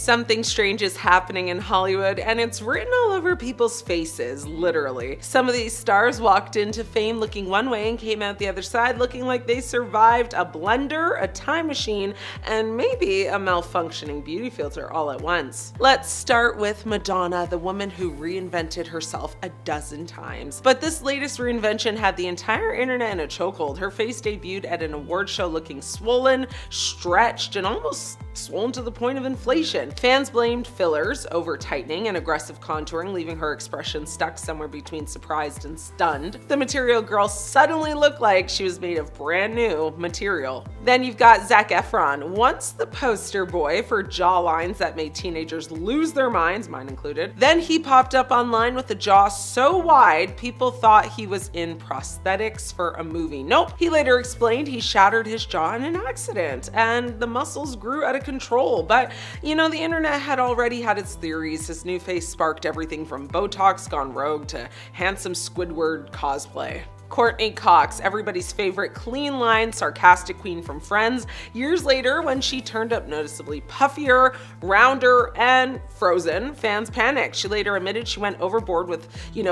Something strange is happening in Hollywood, and it's written all over people's faces, literally. Some of these stars walked into fame looking one way and came out the other side looking like they survived a blender, a time machine, and maybe a malfunctioning beauty filter all at once. Let's start with Madonna, the woman who reinvented herself a dozen times. But this latest reinvention had the entire internet in a chokehold. Her face debuted at an award show looking swollen, stretched, and almost swollen to the point of inflation. Fans blamed fillers, over tightening, and aggressive contouring, leaving her expression stuck somewhere between surprised and stunned. The material girl suddenly looked like she was made of brand new material. Then you've got Zac Efron, once the poster boy for jawlines that made teenagers lose their minds, mine included. Then he popped up online with a jaw so wide people thought he was in prosthetics for a movie. Nope, he later explained he shattered his jaw in an accident and the muscles grew out of control. But you know, the internet had already had its theories. His new face sparked everything from Botox gone rogue to handsome Squidward cosplay. Courtney Cox, everybody's favorite clean line, sarcastic queen from Friends. Years later, when she turned up noticeably puffier, rounder, and frozen, fans panicked. She later admitted she went overboard with,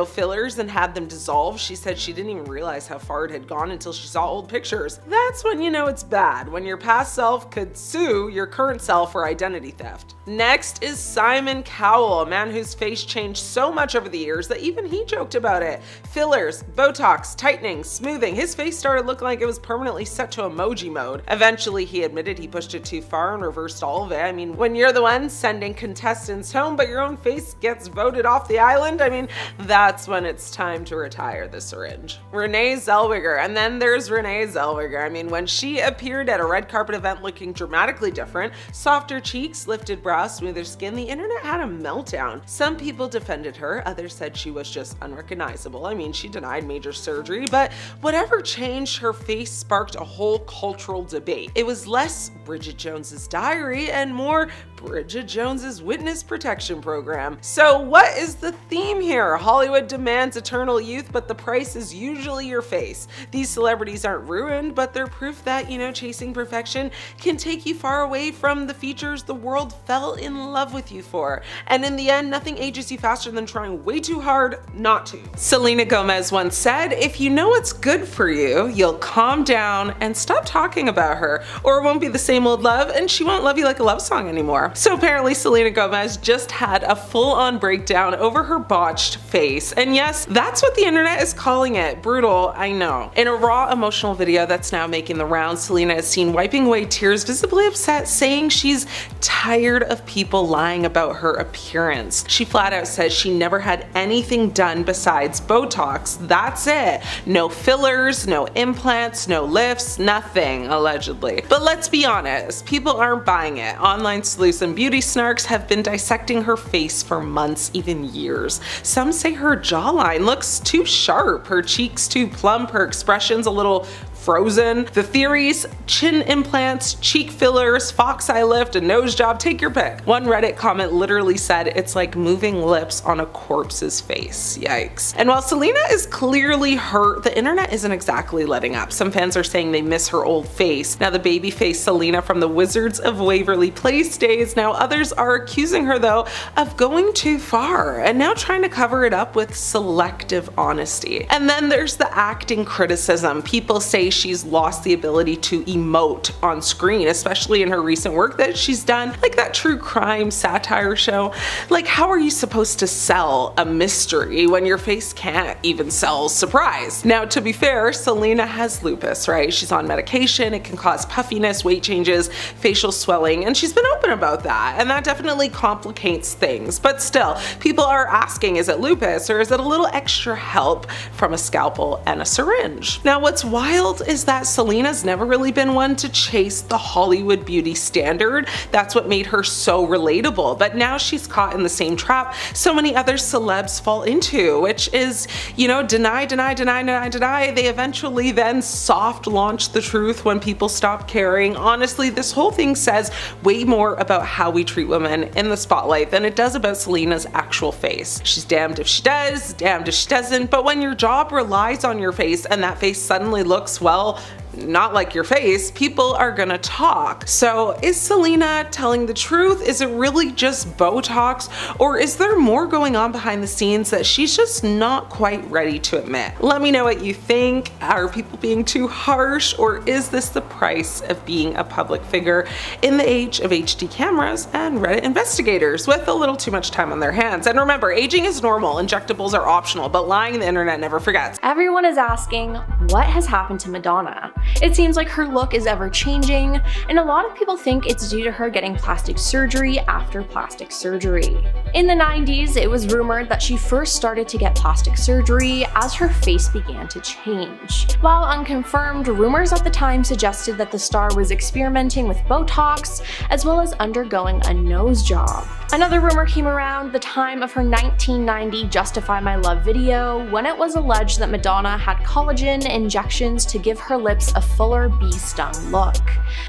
fillers and had them dissolve. She said she didn't even realize how far it had gone until she saw old pictures. That's when you know it's bad, when your past self could sue your current self for identity theft. Next is Simon Cowell, a man whose face changed so much over the years that even he joked about it. Fillers, Botox, tightening, smoothing. His face started looking like it was permanently set to emoji mode. Eventually, he admitted he pushed it too far and reversed all of it. I mean, when you're the one sending contestants home, but your own face gets voted off the island, that's when it's time to retire the syringe. Renee Zellweger, and then there's Renee Zellweger. When she appeared at a red carpet event looking dramatically different, softer cheeks, lifted brows, smoother skin, the internet had a meltdown. Some people defended her, others said she was just unrecognizable. She denied major surgery, but whatever changed, her face sparked a whole cultural debate. It was less Bridget Jones's Diary and more Bridget Jones's Witness Protection Program. So what is the theme here? Hollywood demands eternal youth, but the price is usually your face. These celebrities aren't ruined, but they're proof that, chasing perfection can take you far away from the features the world fell in love with you for. And in the end, nothing ages you faster than trying way too hard not to. Selena Gomez once said, if you know what's good for you, you'll calm down and stop talking about her, or it won't be the same old love and she won't love you like a love song anymore. So apparently Selena Gomez just had a full-on breakdown over her botched face. And yes, that's what the internet is calling it. Brutal, I know. In a raw emotional video that's now making the rounds, Selena is seen wiping away tears, visibly upset, saying she's tired of people lying about her appearance. She flat out says she never had anything done besides Botox. That's it. No fillers, no implants, no lifts, nothing, allegedly. But let's be honest, people aren't buying it. Online sleuths and beauty snarks have been dissecting her face for months, even years. Some say her jawline looks too sharp, her cheeks too plump, her expression's a little frozen. The theories: chin implants, cheek fillers, fox eye lift, a nose job, take your pick. One Reddit comment literally said it's like moving lips on a corpse's face. Yikes. And while Selena is clearly hurt, the internet isn't exactly letting up. Some fans are saying they miss her old face. Now the baby face Selena from the Wizards of Waverly Place days. Now others are accusing her though of going too far and now trying to cover it up with selective honesty. And then there's the acting criticism. People say she's lost the ability to emote on screen, especially in her recent work that she's done, like that true crime satire show. Like, how are you supposed to sell a mystery when your face can't even sell surprise? Now, to be fair, Selena has lupus, right? She's on medication. It can cause puffiness, weight changes, facial swelling, and she's been open about that. And that definitely complicates things. But still, people are asking, is it lupus or is it a little extra help from a scalpel and a syringe? Now, what's wild is that Selena's never really been one to chase the Hollywood beauty standard. That's what made her so relatable. But now she's caught in the same trap so many other celebs fall into, which is, deny, deny, deny, deny, deny. They eventually then soft launch the truth when people stop caring. Honestly, this whole thing says way more about how we treat women in the spotlight than it does about Selena's actual face. She's damned if she does, damned if she doesn't. But when your job relies on your face and that face suddenly looks, well, not like your face, people are gonna talk. So is Selena telling the truth? Is it really just Botox? Or is there more going on behind the scenes that she's just not quite ready to admit? Let me know what you think. Are people being too harsh, or is this the price of being a public figure in the age of HD cameras and Reddit investigators with a little too much time on their hands? And remember, aging is normal, injectables are optional, but lying the internet never forgets. Everyone is asking, what has happened to Madonna? It seems like her look is ever changing, and a lot of people think it's due to her getting plastic surgery after plastic surgery. In the 90s, it was rumored that she first started to get plastic surgery as her face began to change. While unconfirmed, rumors at the time suggested that the star was experimenting with Botox as well as undergoing a nose job. Another rumor came around the time of her 1990 Justify My Love video, when it was alleged that Madonna had collagen injections to give her lips a fuller bee-stung look.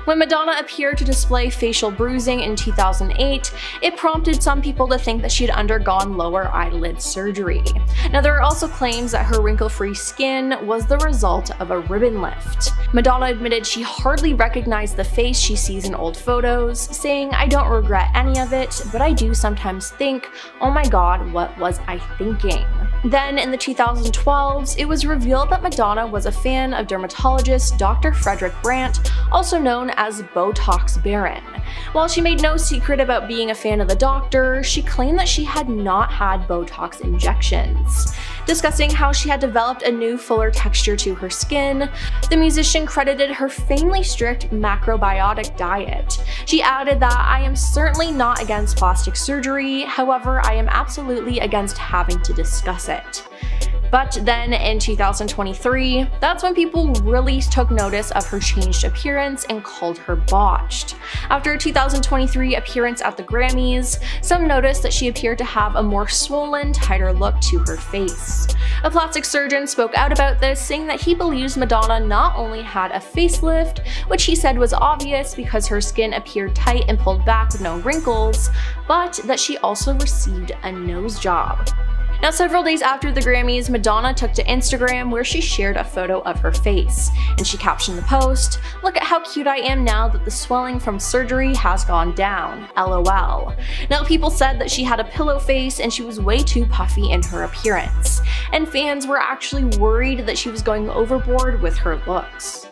When Madonna appeared to display facial bruising in 2008, it prompted some people to think that she had undergone lower eyelid surgery. Now, there are also claims that her wrinkle-free skin was the result of a ribbon lift. Madonna admitted she hardly recognized the face she sees in old photos, saying, "I don't regret any of it, but I do sometimes think, oh my god, what was I thinking?" Then in the 2012s, it was revealed that Madonna was a fan of dermatologist Dr. Frederick Brandt, also known as Botox Baron. While she made no secret about being a fan of the doctor, she claimed that she had not had Botox injections. Discussing how she had developed a new fuller texture to her skin, the musician credited her famously strict macrobiotic diet. She added that, "I am certainly not against plastic surgery, however, I am absolutely against having to discuss it." But then in 2023, that's when people really took notice of her changed appearance and called her botched. After a 2023 appearance at the Grammys, some noticed that she appeared to have a more swollen, tighter look to her face. A plastic surgeon spoke out about this, saying that he believes Madonna not only had a facelift, which he said was obvious because her skin appeared tight and pulled back with no wrinkles, but that she also received a nose job. Now, several days after the Grammys, Madonna took to Instagram where she shared a photo of her face, and she captioned the post, "Look at how cute I am now that the swelling from surgery has gone down, LOL." Now, people said that she had a pillow face and she was way too puffy in her appearance, and fans were actually worried that she was going overboard with her looks.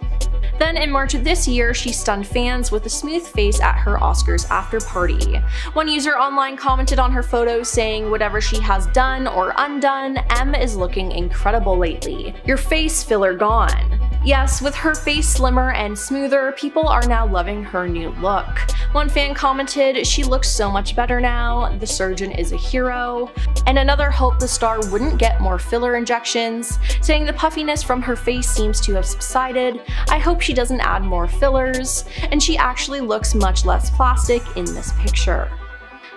Then in March of this year, she stunned fans with a smooth face at her Oscars after party. One user online commented on her photos saying, "Whatever she has done or undone, M is looking incredible lately. Your face filler gone." Yes, with her face slimmer and smoother, people are now loving her new look. One fan commented, "She looks so much better now, the surgeon is a hero." And another hoped the star wouldn't get more filler injections, saying the puffiness from her face seems to have subsided. "I hope she doesn't add more fillers," and she actually looks much less plastic in this picture.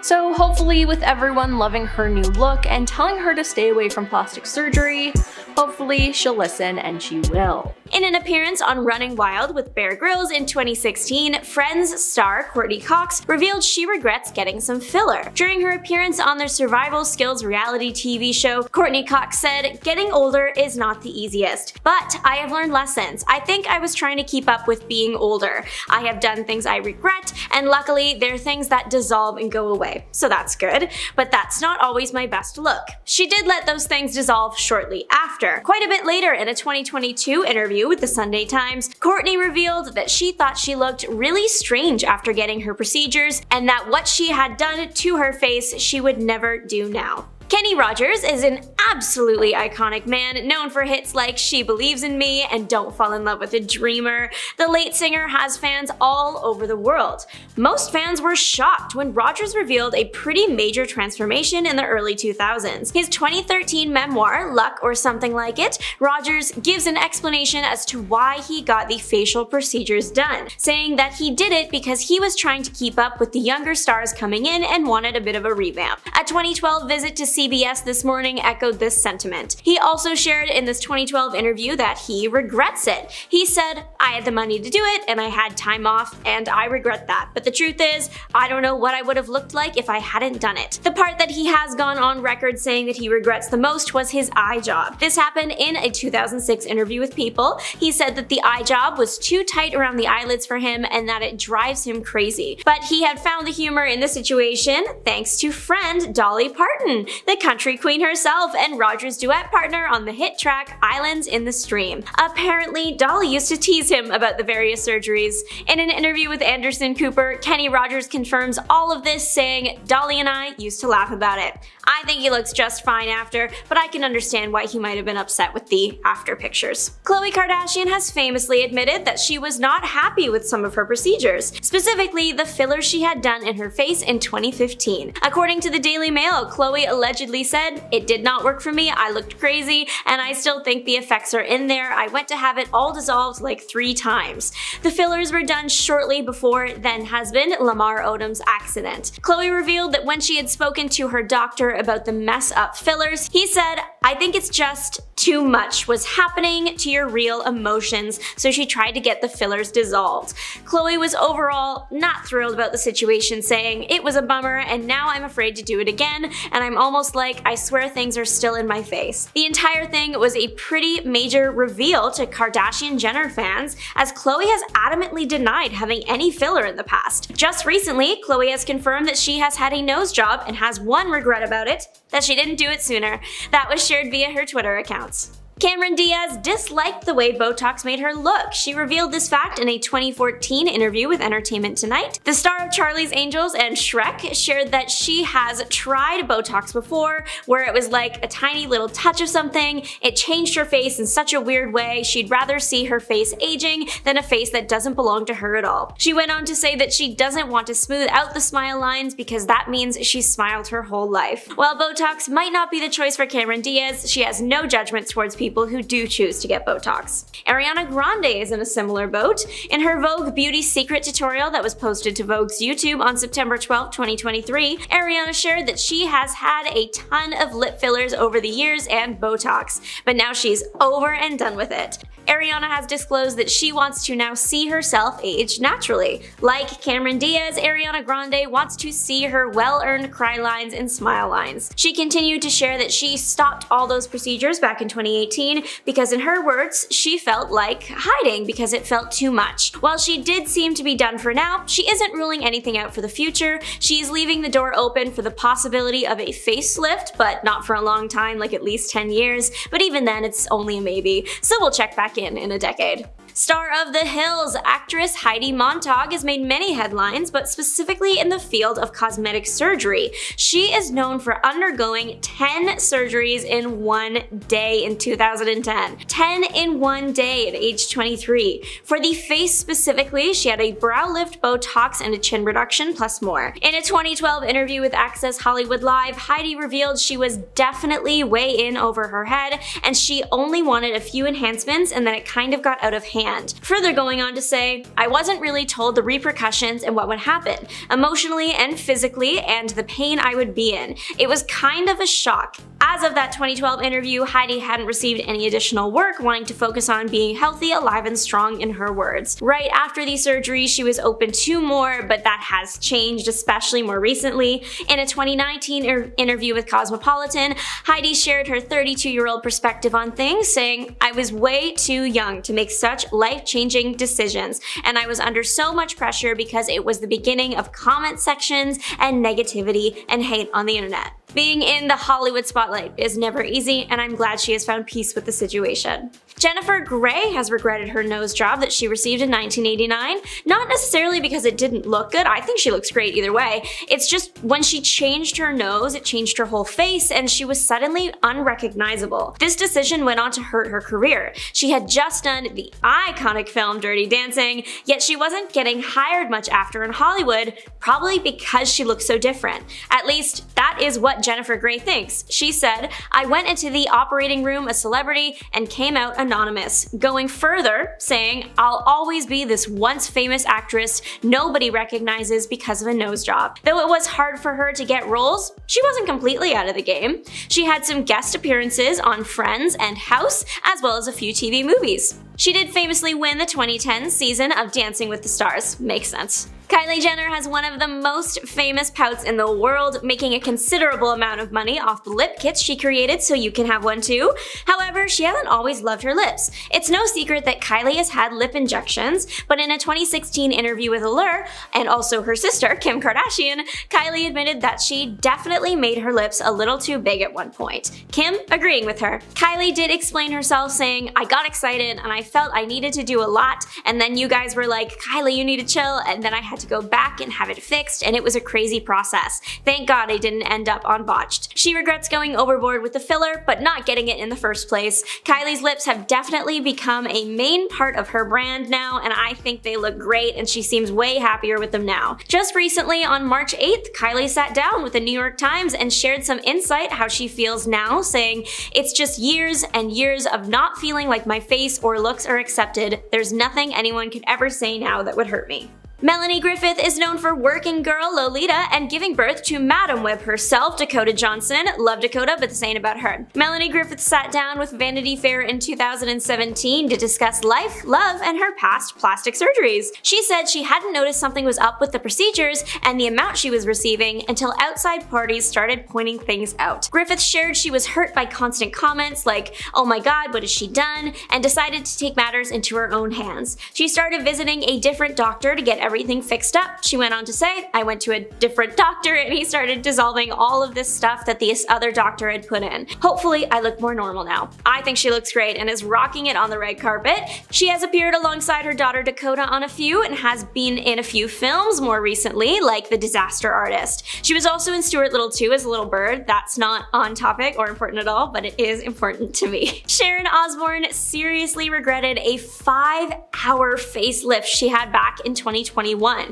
So hopefully, with everyone loving her new look and telling her to stay away from plastic surgery, hopefully she'll listen, and she will. In an appearance on Running Wild with Bear Grylls in 2016, Friends star Courtney Cox revealed she regrets getting some filler. During her appearance on their survival skills reality TV show, Courtney Cox said, "Getting older is not the easiest, but I have learned lessons. I think I was trying to keep up with being older. I have done things I regret, and luckily there are things that dissolve and go away, so that's good, but that's not always my best look." She did let those things dissolve shortly after. Quite a bit later, in a 2022 interview with the Sunday Times, Courtney revealed that she thought she looked really strange after getting her procedures, and that what she had done to her face she would never do now. Kenny Rogers is an absolutely iconic man, known for hits like She Believes in Me and Don't Fall in Love with a Dreamer. The late singer has fans all over the world. Most fans were shocked when Rogers revealed a pretty major transformation in the early 2000s. His 2013 memoir, Luck or Something Like It, Rogers gives an explanation as to why he got the facial procedures done, saying that he did it because he was trying to keep up with the younger stars coming in and wanted a bit of a revamp. A 2012 visit to see CBS This Morning echoed this sentiment. He also shared in this 2012 interview that he regrets it. He said, "I had the money to do it and I had time off and I regret that. But the truth is, I don't know what I would have looked like if I hadn't done it." The part that he has gone on record saying that he regrets the most was his eye job. This happened in a 2006 interview with People. He said that the eye job was too tight around the eyelids for him and that it drives him crazy. But he had found the humor in the situation thanks to friend Dolly Parton, the country queen herself and Roger's duet partner on the hit track Islands in the Stream. Apparently, Dolly used to tease him about the various surgeries. In an interview with Anderson Cooper, Kenny Rogers confirms all of this, saying, "Dolly and I used to laugh about it. I think he looks just fine after, but I can understand why he might have been upset with the after pictures." Khloe Kardashian has famously admitted that she was not happy with some of her procedures, specifically the fillers she had done in her face in 2015. According to the Daily Mail, Khloe allegedly said, "It did not work for me, I looked crazy, and I still think the effects are in there. I went to have it all dissolved like 3 times. The fillers were done shortly before then-husband Lamar Odom's accident." Khloe revealed that when she had spoken to her doctor about the mess-up fillers, he said, "I think it's just too much was happening to your real emotions, so she tried to get the fillers dissolved." Khloe was overall not thrilled about the situation, saying, "It was a bummer and now I'm afraid to do it again, and I'm almost like I swear things are still in my face." The entire thing was a pretty major reveal to Kardashian-Jenner fans, as Khloe has adamantly denied having any filler in the past. Just recently, Khloe has confirmed that she has had a nose job and has one regret about it, that she didn't do it sooner. That was shared via her Twitter accounts. Cameron Diaz disliked the way Botox made her look. She revealed this fact in a 2014 interview with Entertainment Tonight. The star of Charlie's Angels and Shrek shared that she has tried Botox before, where it was like a tiny little touch of something. It changed her face in such a weird way. She'd rather see her face aging than a face that doesn't belong to her at all. She went on to say that she doesn't want to smooth out the smile lines because that means she's smiled her whole life. While Botox might not be the choice for Cameron Diaz, she has no judgment towards people who do choose to get Botox. Ariana Grande is in a similar boat. In her Vogue Beauty Secret tutorial that was posted to Vogue's YouTube on September 12, 2023, Ariana shared that she has had a ton of lip fillers over the years and Botox, but now she's over and done with it. Ariana has disclosed that she wants to now see herself age naturally. Like Cameron Diaz, Ariana Grande wants to see her well-earned cry lines and smile lines. She continued to share that she stopped all those procedures back in 2018 because, in her words, she felt like hiding because it felt too much. While she did seem to be done for now, she isn't ruling anything out for the future. She's leaving the door open for the possibility of a facelift, but not for a long time, like at least 10 years. But even then, it's only a maybe, so we'll check back in a decade. Star of The Hills, actress Heidi Montag has made many headlines, but specifically in the field of cosmetic surgery. She is known for undergoing 10 surgeries in one day in 2010. 10 in one day at age 23. For the face specifically, she had a brow lift, Botox, and a chin reduction, plus more. In a 2012 interview with Access Hollywood Live, Heidi revealed she was definitely way in over her head, and she only wanted a few enhancements and then it kind of got out of hand. Further going on to say, "I wasn't really told the repercussions and what would happen, emotionally and physically, and the pain I would be in. It was kind of a shock." As of that 2012 interview, Heidi hadn't received any additional work, wanting to focus on being healthy, alive, and strong in her words. Right after the surgery, she was open to more, but that has changed, especially more recently. In a 2019 interview with Cosmopolitan, Heidi shared her 32-year-old perspective on things, saying, "I was way too young to make such life-changing decisions, and I was under so much pressure because it was the beginning of comment sections and negativity and hate on the internet." Being in the Hollywood spotlight is never easy, and I'm glad she has found peace with the situation. Jennifer Grey has regretted her nose job that she received in 1989, not necessarily because it didn't look good. I think she looks great either way. It's just when she changed her nose, it changed her whole face, and she was suddenly unrecognizable. This decision went on to hurt her career. She had just done the iconic film Dirty Dancing, yet she wasn't getting hired much after in Hollywood, probably because she looked so different. At least, that is what Jennifer Grey thinks. She said, "I went into the operating room a celebrity and came out a anonymous, going further, saying, "I'll always be this once famous actress nobody recognizes because of a nose job." Though it was hard for her to get roles, she wasn't completely out of the game. She had some guest appearances on Friends and House, as well as a few TV movies. She did famously win the 2010 season of Dancing with the Stars. Makes sense. Kylie Jenner has one of the most famous pouts in the world, making a considerable amount of money off the lip kits she created, so you can have one too. However, she hasn't always loved her lips. It's no secret that Kylie has had lip injections, but in a 2016 interview with Allure, and also her sister, Kim Kardashian, Kylie admitted that she definitely made her lips a little too big at one point. Kim agreeing with her. Kylie did explain herself, saying, "I got excited and I felt I needed to do a lot, and then you guys were like, Kylie, you need to chill, and then I had to go back and have it fixed, and it was a crazy process. Thank God I didn't end up on Botched." She regrets going overboard with the filler, but not getting it in the first place. Kylie's lips have definitely become a main part of her brand now, and I think they look great, and she seems way happier with them now. Just recently, on March 8th, Kylie sat down with the New York Times and shared some insight how she feels now, saying, "It's just years and years of not feeling like my face or looks are accepted. There's nothing anyone could ever say now that would hurt me." Melanie Griffith is known for working girl Lolita and giving birth to Madam Web herself, Dakota Johnson. Love Dakota, but this ain't about her. Melanie Griffith sat down with Vanity Fair in 2017 to discuss life, love, and her past plastic surgeries. She said she hadn't noticed something was up with the procedures and the amount she was receiving until outside parties started pointing things out. Griffith shared she was hurt by constant comments like, "Oh my god, what has she done?" and decided to take matters into her own hands. She started visiting a different doctor to get everything fixed up. She went on to say, "I went to a different doctor and he started dissolving all of this stuff that this other doctor had put in. Hopefully I look more normal now." I think she looks great and is rocking it on the red carpet. She has appeared alongside her daughter Dakota on a few and has been in a few films more recently, like The Disaster Artist. She was also in Stuart Little 2 as a little bird. That's not on topic or important at all, but it is important to me. Sharon Osbourne seriously regretted a 5-hour facelift she had back in 2021.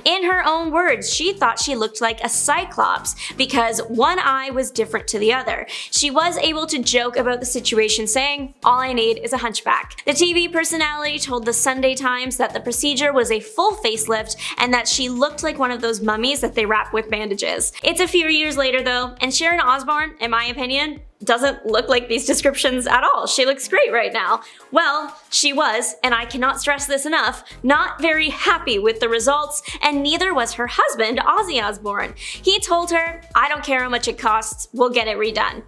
In her own words, she thought she looked like a cyclops because one eye was different to the other. She was able to joke about the situation, saying, "All I need is a hunchback." The TV personality told the Sunday Times that the procedure was a full facelift and that she looked like one of those mummies that they wrap with bandages. It's a few years later though, and Sharon Osbourne, in my opinion, doesn't look like these descriptions at all. She looks great right now. Well, she was, and I cannot stress this enough, not very happy with the results, and neither was her husband, Ozzy Osbourne. He told her, "I don't care how much it costs, we'll get it redone."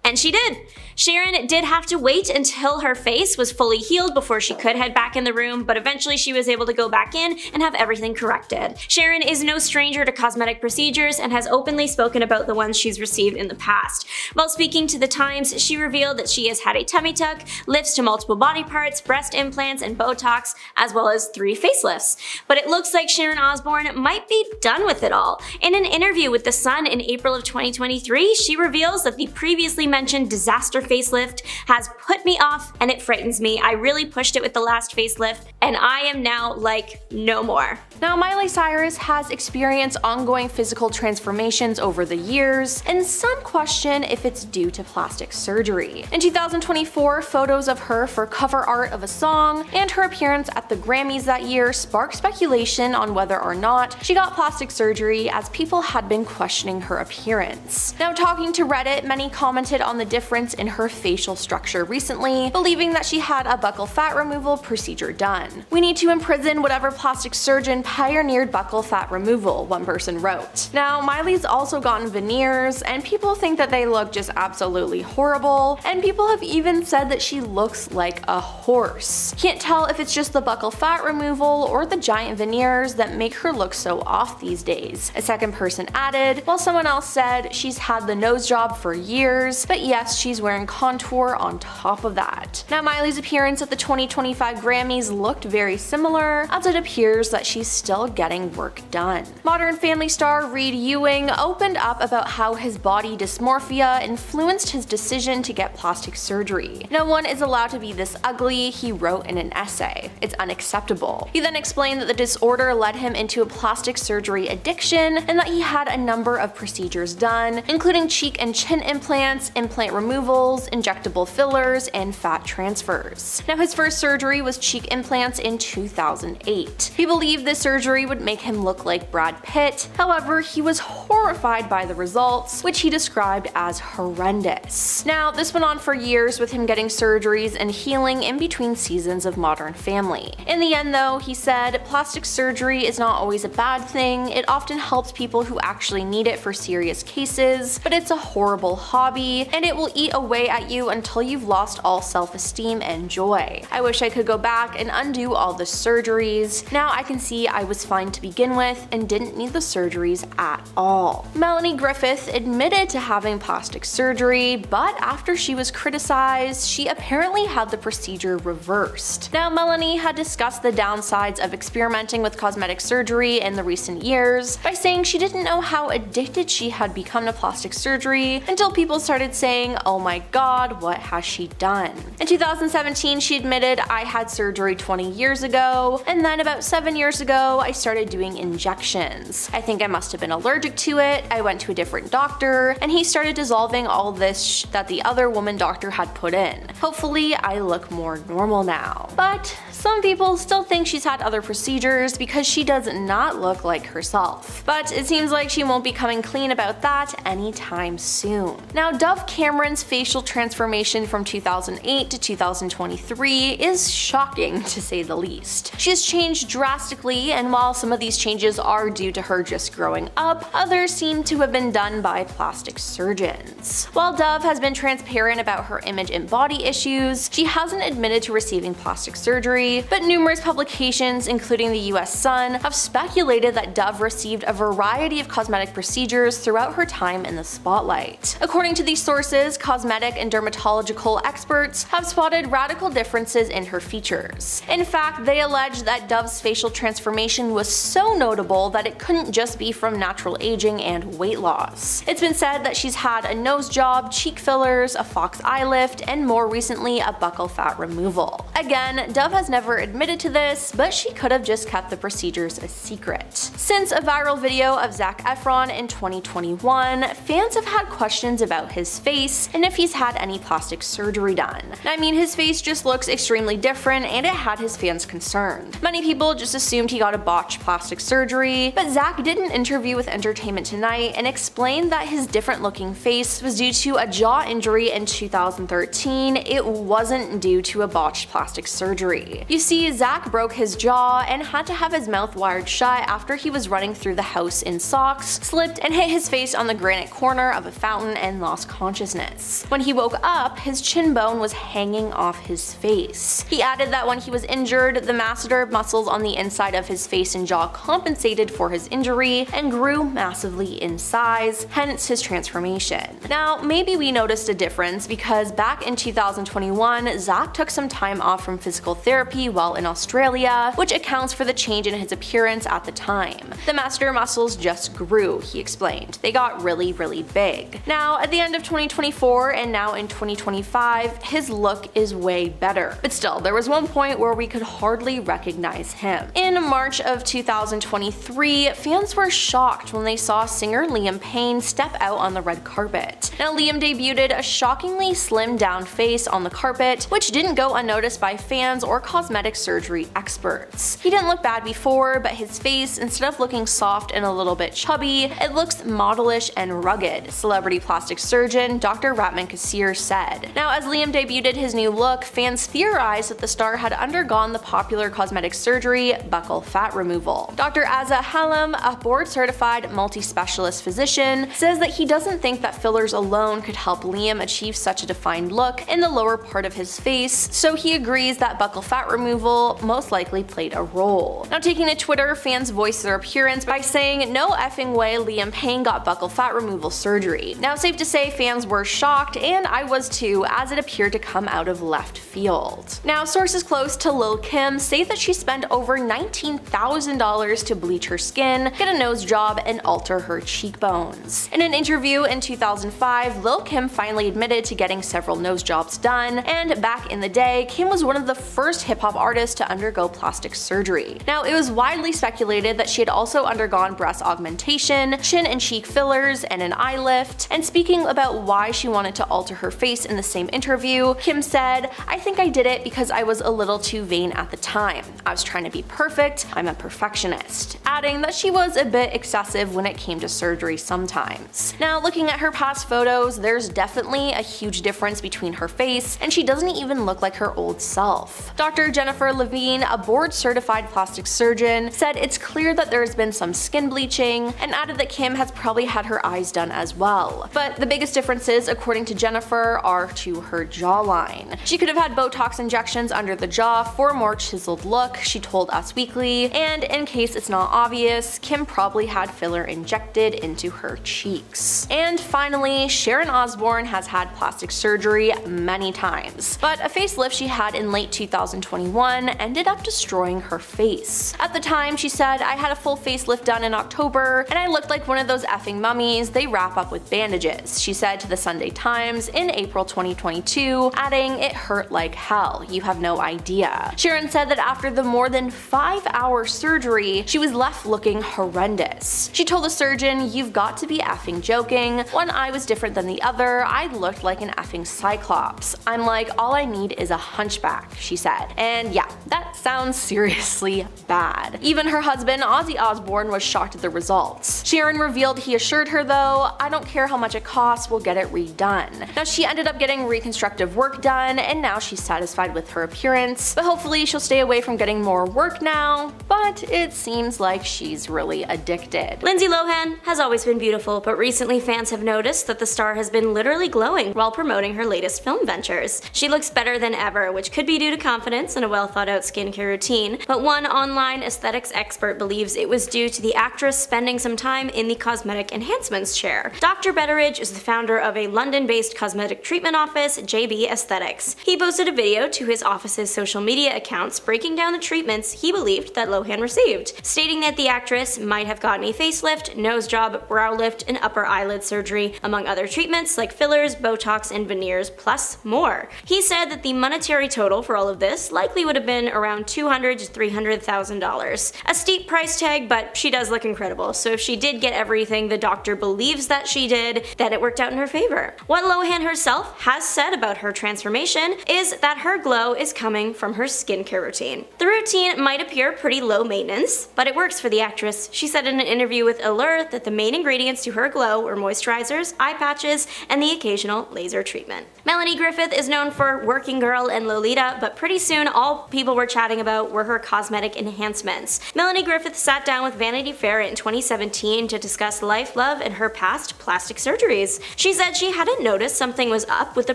And she did. Sharon did have to wait until her face was fully healed before she could head back in the room, but eventually she was able to go back in and have everything corrected. Sharon is no stranger to cosmetic procedures and has openly spoken about the ones she's received in the past. While speaking to the Times, she revealed that she has had a tummy tuck, lifts to multiple body parts, breast implants, and Botox, as well as 3 facelifts. But it looks like Sharon Osbourne might be done with it all. In an interview with The Sun in April of 2023, she reveals that the previously mentioned disaster facelift has put me off and it frightens me. I really pushed it with the last facelift and I am now like, no more. Now, Miley Cyrus has experienced ongoing physical transformations over the years, and some question if it's due to plastic surgery. In 2024, photos of her for cover art of a song and her appearance at the Grammys that year sparked speculation on whether or not she got plastic surgery, as people had been questioning her appearance. Now, talking to Reddit, many commented on the difference in her facial structure recently, believing that she had a buccal fat removal procedure done. "We need to imprison whatever plastic surgeon pioneered buccal fat removal," one person wrote. Now, Miley's also gotten veneers, and people think that they look just absolutely horrible, and people have even said that she looks like a horse. Can't tell if it's just the buccal fat removal or the giant veneers that make her look so off these days, a second person added, while someone else said she's had the nose job for years, but yes, she's wearing contour on top of that. Now, Miley's appearance at the 2025 Grammys looked looked very similar, as it appears that she's still getting work done. Modern Family star Reed Ewing opened up about how his body dysmorphia influenced his decision to get plastic surgery. "No one is allowed to be this ugly," he wrote in an essay. "It's unacceptable." He then explained that the disorder led him into a plastic surgery addiction and that he had a number of procedures done, including cheek and chin implants, implant removals, injectable fillers, and fat transfers. Now, his first surgery was cheek implants in 2008. He believed this surgery would make him look like Brad Pitt. However, he was horrified by the results, which he described as horrendous. Now, this went on for years, with him getting surgeries and healing in between seasons of Modern Family. In the end though, he said, "Plastic surgery is not always a bad thing. It often helps people who actually need it for serious cases, but it's a horrible hobby, and it will eat away at you until you've lost all self-esteem and joy. I wish I could go back and undo all the surgeries. Now I can see I was fine to begin with and didn't need the surgeries at all." Melanie Griffith admitted to having plastic surgery, but after she was criticized, she apparently had the procedure reversed. Now, Melanie had discussed the downsides of experimenting with cosmetic surgery in the recent years by saying she didn't know how addicted she had become to plastic surgery until people started saying, "Oh my god, what has she done?" In 2017, she admitted, "I had surgery 20 years ago, and then about 7 years ago, I started doing injections. I think I must have been allergic to it. I went to a different doctor, and he started dissolving all this that the other woman doctor had put in. Hopefully, I look more normal now." But some people still think she's had other procedures because she does not look like herself. But it seems like she won't be coming clean about that anytime soon. Now, Dove Cameron's facial transformation from 2008 to 2023 is shocking, to say the least. She has changed drastically, and while some of these changes are due to her just growing up, others seem to have been done by plastic surgeons. While Dove has been transparent about her image and body issues, she hasn't admitted to receiving plastic surgery, but numerous publications, including the US Sun, have speculated that Dove received a variety of cosmetic procedures throughout her time in the spotlight. According to these sources, cosmetic and dermatological experts have spotted radical differences in her features. In fact, they allege that Dove's facial transformation was so notable that it couldn't just be from natural aging and weight loss. It's been said that she's had a nose job, cheek fillers, a fox eye lift, and more recently a buccal fat removal. Again, Dove has never admitted to this, but she could have just kept the procedures a secret. Since a viral video of Zac Efron in 2021, fans have had questions about his face and if he's had any plastic surgery done. I mean, his face just looks extremely different, and it had his fans concerned. Many people just assumed he got a botched plastic surgery, but Zac did an interview with Entertainment Tonight and explained that his different looking face was due to a jaw injury in 2013. It wasn't due to a botched plastic surgery. You see, Zac broke his jaw and had to have his mouth wired shut after he was running through the house in socks, slipped and hit his face on the granite corner of a fountain and lost consciousness. When he woke up, his chin bone was hanging off his face. He added that when he was injured, the masseter muscles on the inside of his face and jaw compensated for his injury and grew massively in size, hence his transformation. Now, maybe we noticed a difference because back in 2021, Zac took some time off from physical therapy while in Australia, which accounts for the change in his appearance at the time. The masseter muscles just grew, he explained. They got really, really big. Now, at the end of 2024 and now in 2025, his look is way better. But still, there was one point where we could hardly recognize him. In March of 2023, fans were shocked when they saw singer Liam Payne step out on the red carpet. Now, Liam debuted a shockingly slimmed down face on the carpet, which didn't go unnoticed by fans or cosmetic surgery experts. He didn't look bad before, but his face, instead of looking soft and a little bit chubby, it looks modelish and rugged, celebrity plastic surgeon Dr. Ratman Kassir said. Now, as Liam debuted his new look, fans theorized that the star had undergone the popular cosmetic surgery, buccal fat removal. Dr. Azza Hallam, a board-certified multi-specialist physician, says that he doesn't think that fillers alone could help Liam achieve such a defined look in the lower part of his face, so he agrees that buccal fat removal most likely played a role. Now, taking to Twitter, fans voiced their appearance by saying, "No effing way Liam Payne got buccal fat removal surgery." Now, safe to say fans were shocked, and I was too, as it appeared to come out of left field. Now, sources close to Lil Lil Kim say that she spent over $19,000 to bleach her skin, get a nose job, and alter her cheekbones. In an interview in 2005, Lil Kim finally admitted to getting several nose jobs done, and back in the day, Kim was one of the first hip-hop artists to undergo plastic surgery. Now, it was widely speculated that she had also undergone breast augmentation, chin and cheek fillers, and an eye lift. And speaking about why she wanted to alter her face in the same interview, Kim said, "I think I did it because I was a little too vain at the time. I was trying to be perfect, I'm a perfectionist," adding that she was a bit excessive when it came to surgery sometimes. Now, looking at her past photos, there's definitely a huge difference between her face, and she doesn't even look like her old self. Dr. Jennifer Levine, a board-certified plastic surgeon, said it's clear that there's been some skin bleaching, and added that Kim has probably had her eyes done as well. But the biggest differences, according to Jennifer, are to her jawline. She could have had Botox injections under the jaw for a more chiseled look, she told Us Weekly, and in case it's not obvious, Kim probably had filler injected into her cheeks. And finally, Sharon Osbourne has had plastic surgery many times, but a facelift she had in late 2021 ended up destroying her face. At the time, she said, "I had a full facelift done in October, and I looked like one of those effing mummies they wrap up with bandages," she said to the Sunday Times in April 2022, adding, "It hurt like hell, you have no idea." Sharon said that after the more than 5-hour surgery, she was left looking horrendous. She told the surgeon, "You've got to be effing joking. One eye was different than the other, I looked like an effing cyclops. I'm like, all I need is a hunchback," she said. And yeah, that sounds seriously bad. Even her husband, Ozzy Osbourne, was shocked at the results. Sharon revealed he assured her though, "I don't care how much it costs, we'll get it redone." Now, she ended up getting reconstructive work done, and now she's satisfied with her appearance, but hopefully she'll stay away from getting more work now, but it seems like she's really addicted. Lindsay Lohan has always been beautiful, but recently fans have noticed that the star has been literally glowing while promoting her latest film ventures. She looks better than ever, which could be due to confidence and a well-thought-out skincare routine, but one online aesthetics expert believes it was due to the actress spending some time in the cosmetic enhancements chair. Dr. Betteridge is the founder of a London-based cosmetic treatment office, JB Aesthetics. He posted a video to his office's social media accounts breaking down the treatments he believed that Lohan received, stating that the actress might have gotten a facelift, nose job, brow lift, and upper eyelid surgery, among other treatments like fillers, Botox, and veneers, plus more. He said that the monetary total for all of this likely would have been around $200,000 to $300,000. A steep price tag, but she does look incredible, so if she did get everything the doctor believes that she did, then it worked out in her favor. What Lohan herself has said about her transformation is that her glow is coming from her skincare routine. The routine might appear pretty low maintenance, but it works for the actress. She said in an interview with Allure that the main ingredients to her glow were moisturizers, eye patches, and the occasional laser treatment. Melanie Griffith is known for Working Girl and Lolita, but pretty soon all people were chatting about were her cosmetic enhancements. Melanie Griffith sat down with Vanity Fair in 2017 to discuss life, love, and her past plastic surgeries. She said she hadn't noticed something was up with the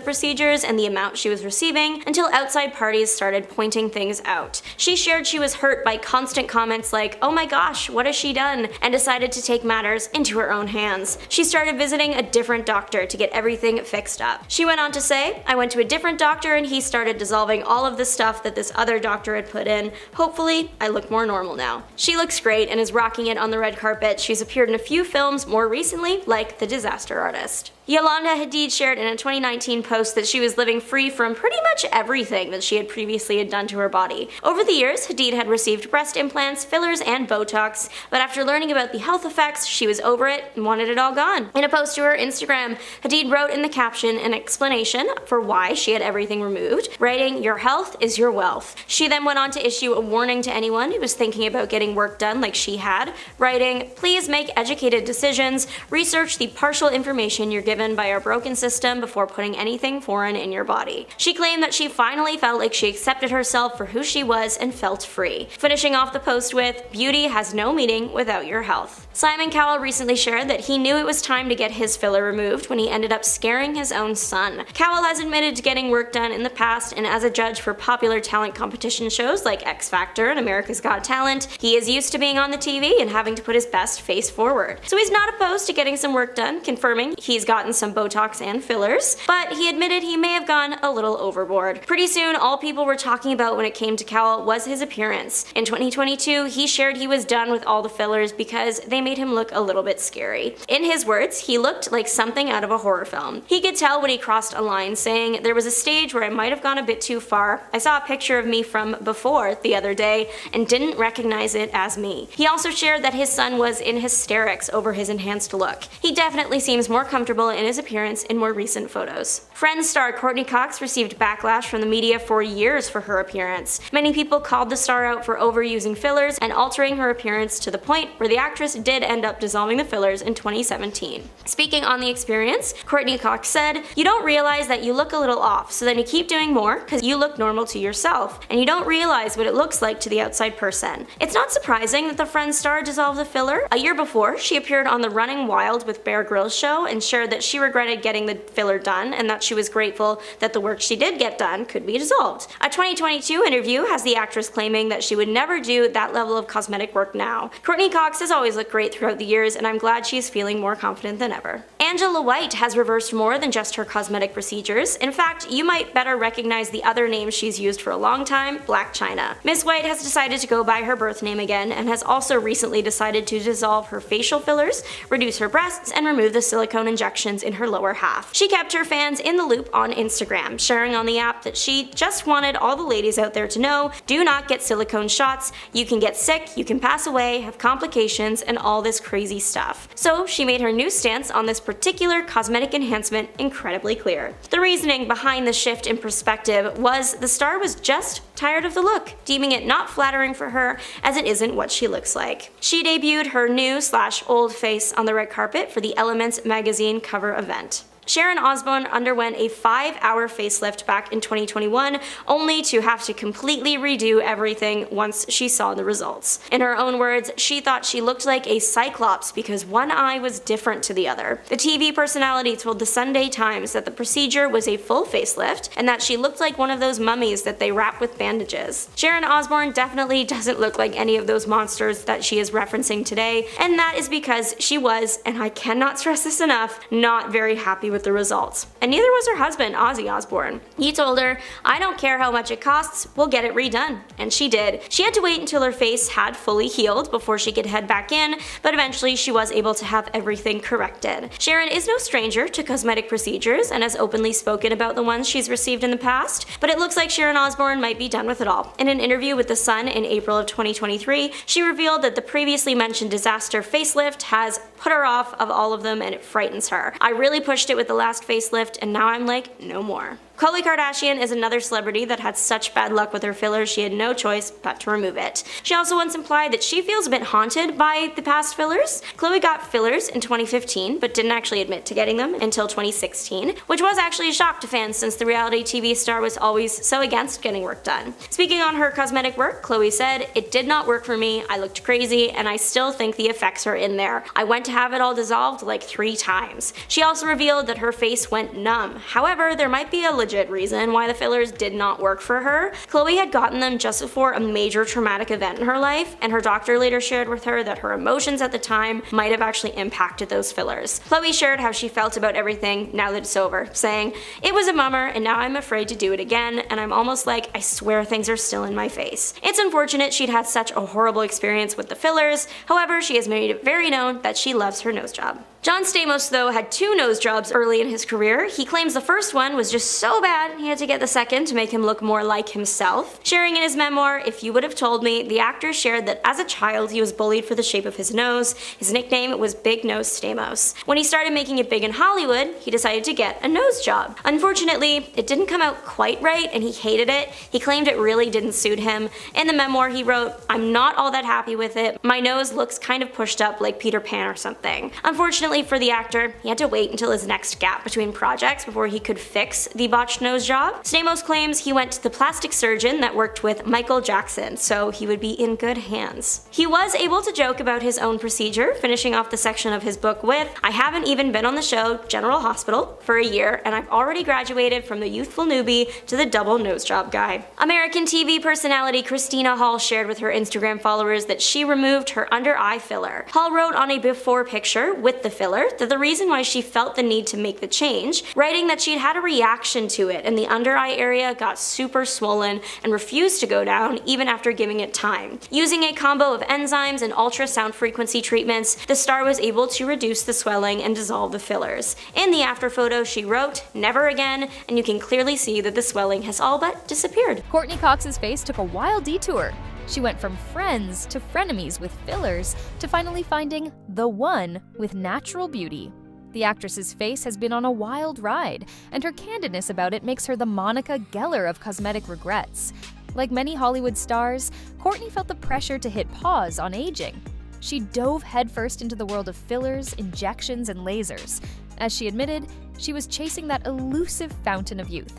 procedures and the amount she was receiving until outside parties started pointing things out. She shared she was hurt by constant comments like, "Oh my gosh, what has she done?" and decided to take matters into her own hands. She started visiting a different doctor to get everything fixed up. She went on to say, "I went to a different doctor and he started dissolving all of the stuff that this other doctor had put in. Hopefully, I look more normal now." She looks great and is rocking it on the red carpet. She's appeared in a few films more recently, like The Disaster Artist. Yolanda Hadid shared in a 2019 post that she was living free from pretty much everything that she had previously done to her body. Over the years, Hadid had received breast implants, fillers, and Botox, but after learning about the health effects, she was over it and wanted it all gone. In a post to her Instagram, Hadid wrote in the caption an explanation for why she had everything removed, writing, "Your health is your wealth." She then went on to issue a warning to anyone who was thinking about getting work done like she had, writing, "Please make educated decisions, research the partial information you're given by our broken system before putting anything foreign in your body." She claimed that she finally felt like she accepted herself for who she was and felt free, finishing off the post with, "Beauty has no meaning without your health." Simon Cowell recently shared that he knew it was time to get his filler removed when he ended up scaring his own son. Cowell has admitted to getting work done in the past, and as a judge for popular talent competition shows like X Factor and America's Got Talent, he is used to being on the TV and having to put his best face forward. So he's not opposed to getting some work done, confirming he's gotten some Botox and fillers, but he admitted he may have gone a little overboard. Pretty soon, all people were talking about about when it came to Cowell was his appearance. In 2022, he shared he was done with all the fillers because they made him look a little bit scary. In his words, he looked like something out of a horror film. He could tell when he crossed a line, saying, "There was a stage where I might have gone a bit too far. I saw a picture of me from before the other day and didn't recognize it as me." He also shared that his son was in hysterics over his enhanced look. He definitely seems more comfortable in his appearance in more recent photos. Friends star Courtney Cox received backlash from the media for years for her appearance. Many people called the star out for overusing fillers and altering her appearance to the point where the actress did end up dissolving the fillers in 2017. Speaking on the experience, Courtney Cox said, "You don't realize that you look a little off, so then you keep doing more because you look normal to yourself, and you don't realize what it looks like to the outside person." It's not surprising that the Friends star dissolved the filler. A year before, she appeared on the Running Wild with Bear Grylls show and shared that she regretted getting the filler done and that she was grateful that the work she did get done could be dissolved. A 2022 interview has the actress claiming that she would never do that level of cosmetic work now. Courtney Cox has always looked great throughout the years, and I'm glad she's feeling more confident than ever. Angela White has reversed more than just her cosmetic procedures. In fact, you might better recognize the other name she's used for a long time, Blac Chyna. Miss White has decided to go by her birth name again and has also recently decided to dissolve her facial fillers, reduce her breasts, and remove the silicone injections in her lower half. She kept her fans in the loop on Instagram, sharing on the app that she just wanted all the ladies out there to know, do not get silicone shots, you can get sick, you can pass away, have complications, and all this crazy stuff. So she made her new stance on this particular cosmetic enhancement incredibly clear. The reasoning behind the shift in perspective was the star was just tired of the look, deeming it not flattering for her as it isn't what she looks like. She debuted her new/old face on the red carpet for the Elements magazine cover event. Sharon Osbourne underwent a 5-hour facelift back in 2021, only to have to completely redo everything once she saw the results. In her own words, she thought she looked like a cyclops because one eye was different to the other. The TV personality told the Sunday Times that the procedure was a full facelift and that she looked like one of those mummies that they wrap with bandages. Sharon Osbourne definitely doesn't look like any of those monsters that she is referencing today, and that is because she was, and I cannot stress this enough, not very happy with the results. And neither was her husband, Ozzy Osbourne. He told her, "I don't care how much it costs, we'll get it redone." And she did. She had to wait until her face had fully healed before she could head back in, but eventually she was able to have everything corrected. Sharon is no stranger to cosmetic procedures and has openly spoken about the ones she's received in the past, but it looks like Sharon Osbourne might be done with it all. In an interview with The Sun in April of 2023, she revealed that the previously mentioned disaster facelift has put her off of all of them and it frightens her. "I really pushed it with the last facelift and now I'm like, no more." Khloe Kardashian is another celebrity that had such bad luck with her fillers she had no choice but to remove it. She also once implied that she feels a bit haunted by the past fillers. Khloe got fillers in 2015 but didn't actually admit to getting them until 2016, which was actually a shock to fans since the reality TV star was always so against getting work done. Speaking on her cosmetic work, Khloe said, "It did not work for me, I looked crazy, and I still think the effects are in there. I went to have it all dissolved like 3 times. She also revealed that her face went numb. However, there might be a legit reason why the fillers did not work for her. Khloe had gotten them just before a major traumatic event in her life, and her doctor later shared with her that her emotions at the time might have actually impacted those fillers. Khloe shared how she felt about everything now that it's over, saying, "It was a bummer, and now I'm afraid to do it again, and I'm almost like I swear things are still in my face." It's unfortunate she'd had such a horrible experience with the fillers, however, she has made it very known that she loves her nose job. John Stamos, though, had 2 nose jobs early in his career. He claims the first one was just so bad he had to get the second to make him look more like himself. Sharing in his memoir, "If You Would Have Told Me," the actor shared that as a child he was bullied for the shape of his nose. His nickname was Big Nose Stamos. When he started making it big in Hollywood, he decided to get a nose job. Unfortunately, it didn't come out quite right and he hated it. He claimed it really didn't suit him. In the memoir he wrote, "I'm not all that happy with it. My nose looks kind of pushed up like Peter Pan or something." Unfortunately for the actor, he had to wait until his next gap between projects before he could fix the botched nose job. Stamos claims he went to the plastic surgeon that worked with Michael Jackson, so he would be in good hands. He was able to joke about his own procedure, finishing off the section of his book with, "I haven't even been on the show General Hospital for a year, and I've already graduated from the youthful newbie to the double nose job guy." American TV personality Christina Hall shared with her Instagram followers that she removed her under eye filler. Hall wrote on a before picture with the filler that the reason why she felt the need to make the change, writing that she'd had a reaction to it, and the under eye area got super swollen and refused to go down even after giving it time. Using a combo of enzymes and ultrasound frequency treatments, the star was able to reduce the swelling and dissolve the fillers. In the after photo, she wrote, "Never again," and you can clearly see that the swelling has all but disappeared. Courtney Cox's face took a wild detour. She went from friends to frenemies with fillers to finally finding the one with natural beauty. The actress's face has been on a wild ride, and her candidness about it makes her the Monica Geller of cosmetic regrets. Like many Hollywood stars, Courtney felt the pressure to hit pause on aging. She dove headfirst into the world of fillers, injections, and lasers. As she admitted, she was chasing that elusive fountain of youth.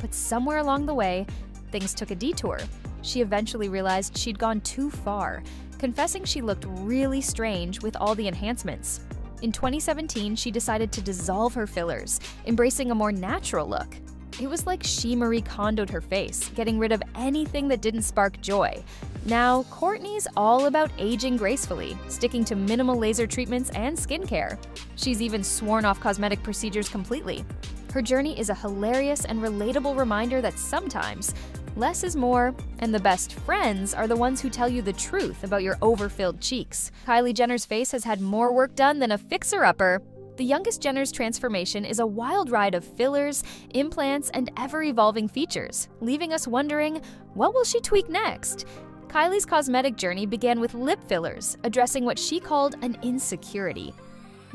But somewhere along the way, things took a detour. She eventually realized she'd gone too far, confessing she looked really strange with all the enhancements. In 2017, she decided to dissolve her fillers, embracing a more natural look. It was like she Marie Kondo'd her face, getting rid of anything that didn't spark joy. Now, Courtney's all about aging gracefully, sticking to minimal laser treatments and skincare. She's even sworn off cosmetic procedures completely. Her journey is a hilarious and relatable reminder that sometimes less is more, and the best friends are the ones who tell you the truth about your overfilled cheeks. Kylie Jenner's face has had more work done than a fixer-upper. The youngest Jenner's transformation is a wild ride of fillers, implants, and ever-evolving features, leaving us wondering, what will she tweak next? Kylie's cosmetic journey began with lip fillers, addressing what she called an insecurity.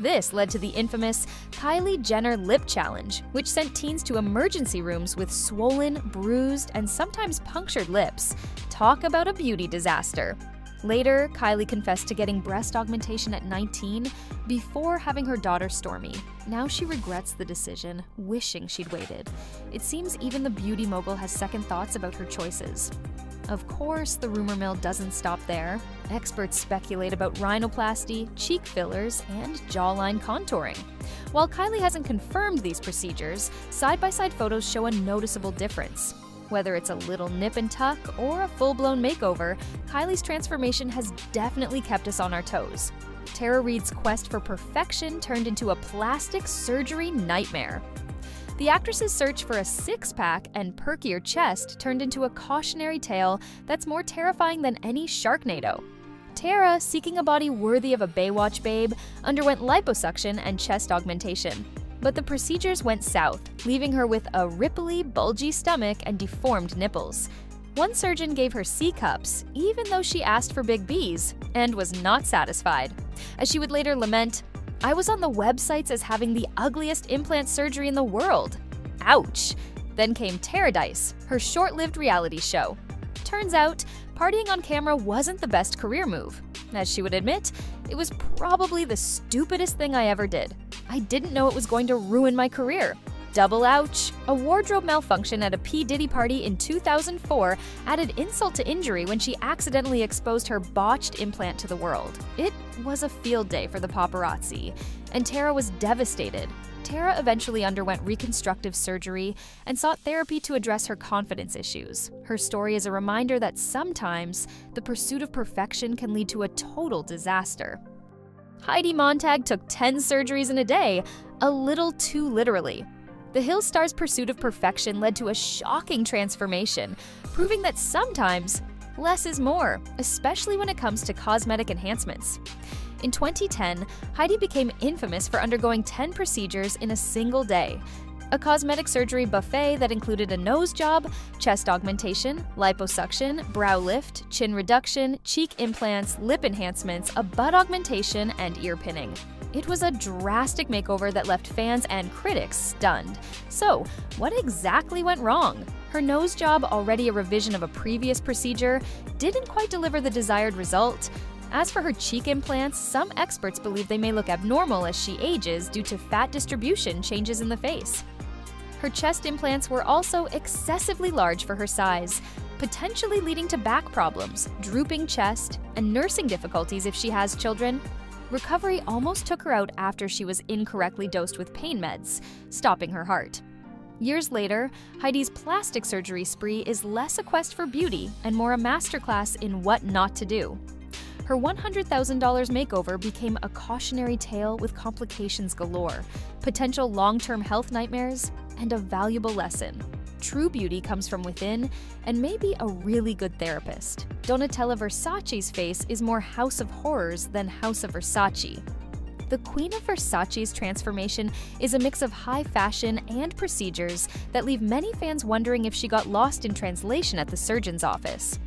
This led to the infamous Kylie Jenner Lip Challenge, which sent teens to emergency rooms with swollen, bruised, and sometimes punctured lips. Talk about a beauty disaster. Later, Kylie confessed to getting breast augmentation at 19 before having her daughter Stormi. Now she regrets the decision, wishing she'd waited. It seems even the beauty mogul has second thoughts about her choices. Of course, the rumor mill doesn't stop there. Experts speculate about rhinoplasty, cheek fillers, and jawline contouring. While Kylie hasn't confirmed these procedures, side-by-side photos show a noticeable difference. Whether it's a little nip and tuck or a full-blown makeover, Kylie's transformation has definitely kept us on our toes. Tara Reid's quest for perfection turned into a plastic surgery nightmare. The actress's search for a six-pack and perkier chest turned into a cautionary tale that's more terrifying than any Sharknado. Tara, seeking a body worthy of a Baywatch babe, underwent liposuction and chest augmentation. But the procedures went south, leaving her with a ripply, bulgy stomach and deformed nipples. One surgeon gave her C-cups, even though she asked for big B's, and was not satisfied. As she would later lament, "I was on the websites as having the ugliest implant surgery in the world. Ouch." Then came Taradice, her short-lived reality show. Turns out, partying on camera wasn't the best career move. As she would admit, it was probably the stupidest thing I ever did. I didn't know it was going to ruin my career. Double ouch. A wardrobe malfunction at a P. Diddy party in 2004 added insult to injury when she accidentally exposed her botched implant to the world. It was a field day for the paparazzi, and Tara was devastated. Tara eventually underwent reconstructive surgery and sought therapy to address her confidence issues. Her story is a reminder that sometimes the pursuit of perfection can lead to a total disaster. Heidi Montag took 10 surgeries in a day, a little too literally. The Hills star's pursuit of perfection led to a shocking transformation, proving that sometimes less is more, especially when it comes to cosmetic enhancements. In 2010, Heidi became infamous for undergoing 10 procedures in a single day. A cosmetic surgery buffet that included a nose job, chest augmentation, liposuction, brow lift, chin reduction, cheek implants, lip enhancements, a butt augmentation, and ear pinning. It was a drastic makeover that left fans and critics stunned. So, what exactly went wrong? Her nose job, already a revision of a previous procedure, didn't quite deliver the desired result. As for her cheek implants, some experts believe they may look abnormal as she ages due to fat distribution changes in the face. Her chest implants were also excessively large for her size, potentially leading to back problems, drooping chest, and nursing difficulties if she has children. Recovery almost took her out after she was incorrectly dosed with pain meds, stopping her heart. Years later, Heidi's plastic surgery spree is less a quest for beauty and more a masterclass in what not to do. Her $100,000 makeover became a cautionary tale with complications galore, potential long-term health nightmares, and a valuable lesson. True beauty comes from within and maybe a really good therapist. Donatella Versace's face is more House of Horrors than House of Versace. The Queen of Versace's transformation is a mix of high fashion and procedures that leave many fans wondering if she got lost in translation at the surgeon's office.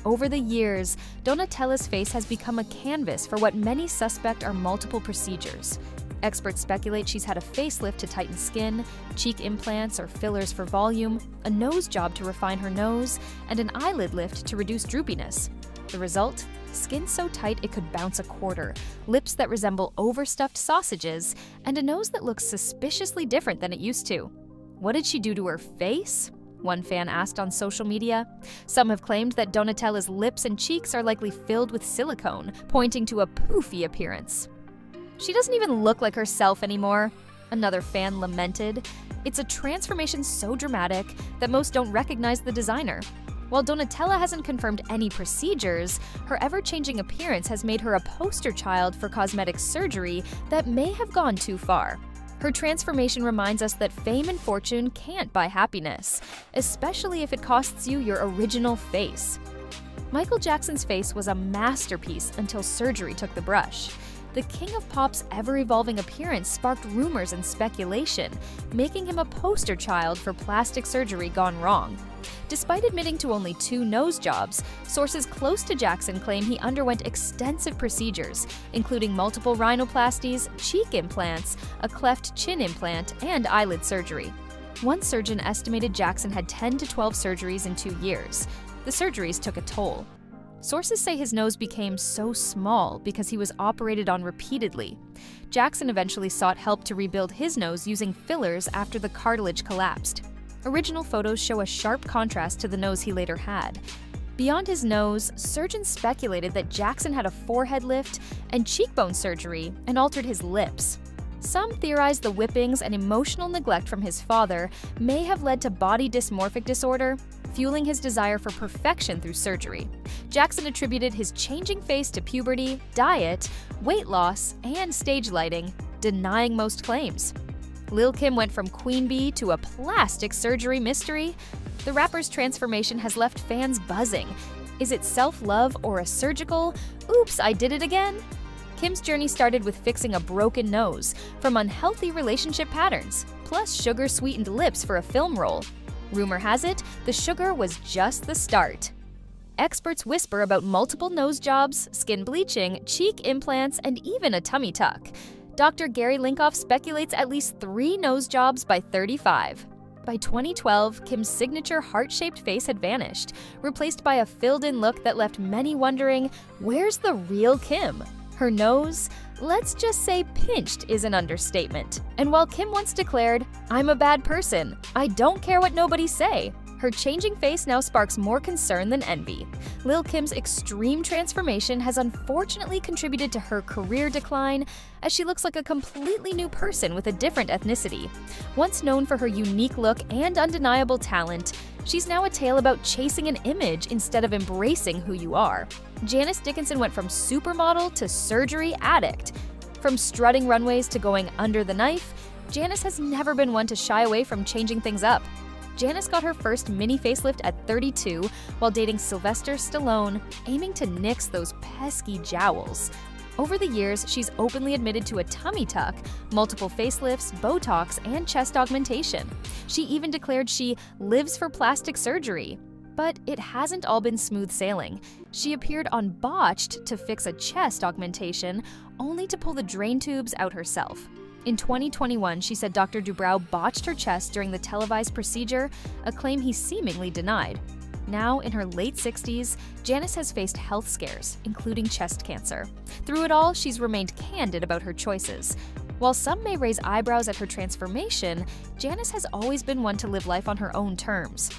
Over the years, Donatella's face has become a canvas for what many suspect are multiple procedures. Experts speculate she's had a facelift to tighten skin, cheek implants or fillers for volume, a nose job to refine her nose, and an eyelid lift to reduce droopiness. The result? Skin so tight it could bounce a quarter, lips that resemble overstuffed sausages, and a nose that looks suspiciously different than it used to. What did she do to her face? One fan asked on social media. Some have claimed that Donatella's lips and cheeks are likely filled with silicone, pointing to a poofy appearance. She doesn't even look like herself anymore, another fan lamented. It's a transformation so dramatic that most don't recognize the designer. While Donatella hasn't confirmed any procedures, her ever-changing appearance has made her a poster child for cosmetic surgery that may have gone too far. Her transformation reminds us that fame and fortune can't buy happiness, especially if it costs you your original face. Michael Jackson's face was a masterpiece until surgery took the brush. The king of pop's ever-evolving appearance sparked rumors and speculation, making him a poster child for plastic surgery gone wrong. Despite admitting to only 2 nose jobs, sources close to Jackson claim he underwent extensive procedures, including multiple rhinoplasties, cheek implants, a cleft chin implant, and eyelid surgery. One surgeon estimated Jackson had 10 to 12 surgeries in 2 years. The surgeries took a toll. Sources say his nose became so small because he was operated on repeatedly. Jackson eventually sought help to rebuild his nose using fillers after the cartilage collapsed. Original photos show a sharp contrast to the nose he later had. Beyond his nose, surgeons speculated that Jackson had a forehead lift and cheekbone surgery and altered his lips. Some theorize the whippings and emotional neglect from his father may have led to body dysmorphic disorder, fueling his desire for perfection through surgery. Jackson attributed his changing face to puberty, diet, weight loss, and stage lighting, denying most claims. Lil' Kim went from queen bee to a plastic surgery mystery. The rapper's transformation has left fans buzzing. Is it self-love or a surgical, "oops, I did it again"? Kim's journey started with fixing a broken nose from unhealthy relationship patterns, plus sugar-sweetened lips for a film role. Rumor has it, the sugar was just the start. Experts whisper about multiple nose jobs, skin bleaching, cheek implants, and even a tummy tuck. Dr. Gary Linkoff speculates at least 3 nose jobs by 35. By 2012, Kim's signature heart-shaped face had vanished, replaced by a filled-in look that left many wondering, where's the real Kim? Her nose, let's just say pinched, is an understatement. And while Kim once declared, "I'm a bad person, I don't care what nobody say," her changing face now sparks more concern than envy. Lil' Kim's extreme transformation has unfortunately contributed to her career decline, as she looks like a completely new person with a different ethnicity. Once known for her unique look and undeniable talent, she's now a tale about chasing an image instead of embracing who you are. Janice Dickinson went from supermodel to surgery addict. From strutting runways to going under the knife, Janice has never been one to shy away from changing things up. Janice got her first mini facelift at 32 while dating Sylvester Stallone, aiming to nix those pesky jowls. Over the years, she's openly admitted to a tummy tuck, multiple facelifts, Botox, and chest augmentation. She even declared she lives for plastic surgery. But it hasn't all been smooth sailing. She appeared on Botched to fix a chest augmentation, only to pull the drain tubes out herself. In 2021, she said Dr. Dubrow botched her chest during the televised procedure, a claim he seemingly denied. Now, in her late 60s, Janice has faced health scares, including chest cancer. Through it all, she's remained candid about her choices. While some may raise eyebrows at her transformation, Janice has always been one to live life on her own terms.